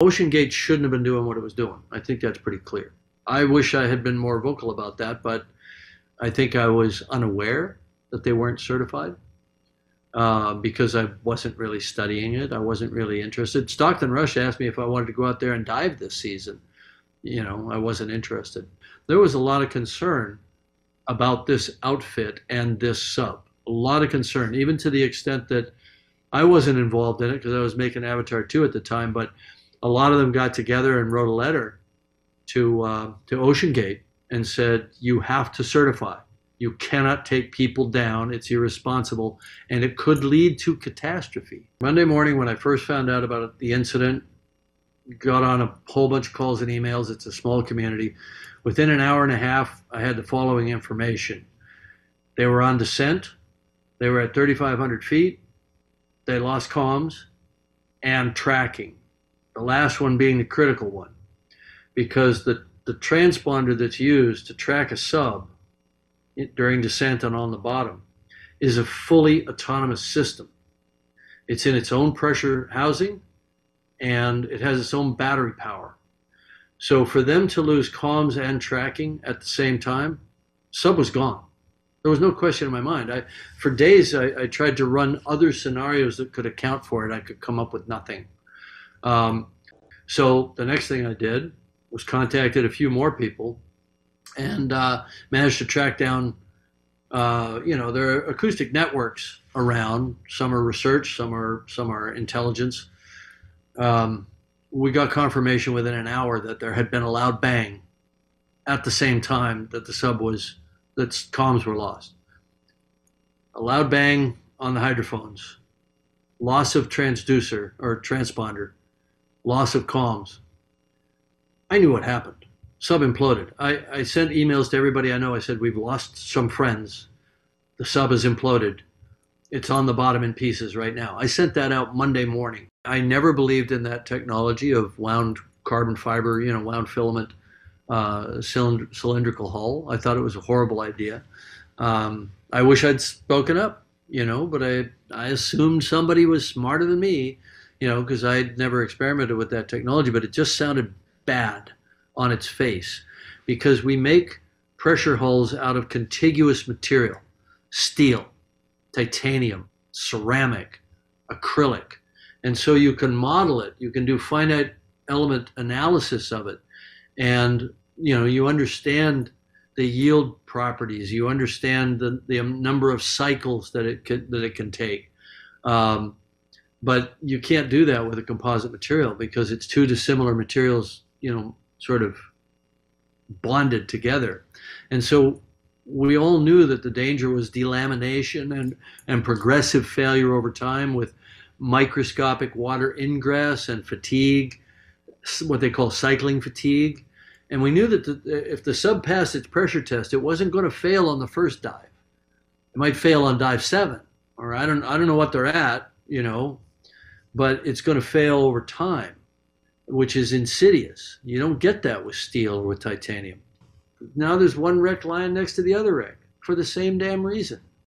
OceanGate shouldn't have been doing what it was doing. I think that's pretty clear. I wish I had been more vocal about that, but I think I was unaware that they weren't certified because I wasn't really studying it. I wasn't really interested. Stockton Rush asked me if I wanted to go out there and dive this season. You know, I wasn't interested. There was a lot of concern about this outfit and this sub. A lot of concern, even to the extent that I wasn't involved in it because I was making Avatar 2 at the time, but a lot of them got together and wrote a letter to OceanGate and said, you have to certify. You cannot take people down. It's irresponsible, and it could lead to catastrophe. Monday morning, when I first found out about the incident, got on a whole bunch of calls and emails. It's a small community. Within an hour and a half, I had the following information. They were on descent. They were at 3,500 feet. They lost comms and tracking. The last one being the critical one, because the transponder that's used to track a sub during descent and on the bottom is a fully autonomous system. It's in its own pressure housing, and it has its own battery power. So for them to lose comms and tracking at the same time, sub was gone. There was no question in my mind. For days, I tried to run other scenarios that could account for it. I could come up with nothing. So the next thing I did was contacted a few more people and managed to track down, there are acoustic networks around. Some are research, some are intelligence. We got confirmation within an hour that there had been a loud bang at the same time that that comms were lost. A loud bang on the hydrophones, loss of transducer or transponder, loss of comms. I knew what happened. Sub imploded. I sent emails to everybody I know. I said, we've lost some friends. The sub has imploded. It's on the bottom in pieces right now. I sent that out Monday morning. I never believed in that technology of wound carbon fiber, wound filament, cylindrical hull. I thought it was a horrible idea. I wish I'd spoken up, but I assumed somebody was smarter than me, because I'd never experimented with that technology, but it just sounded bad on its face because we make pressure hulls out of contiguous material, steel, titanium, ceramic, acrylic. And so you can model it, you can do finite element analysis of it. And, you understand the yield properties, you understand the number of cycles that it can take. But you can't do that with a composite material because it's two dissimilar materials, sort of bonded together. And so we all knew that the danger was delamination and progressive failure over time with microscopic water ingress and fatigue, what they call cycling fatigue. And we knew that if the sub passed its pressure test, it wasn't going to fail on the first dive. It might fail on dive 7, or I don't know what they're at, but it's going to fail over time, which is insidious. You don't get that with steel or with titanium. Now there's one wreck lying next to the other wreck for the same damn reason.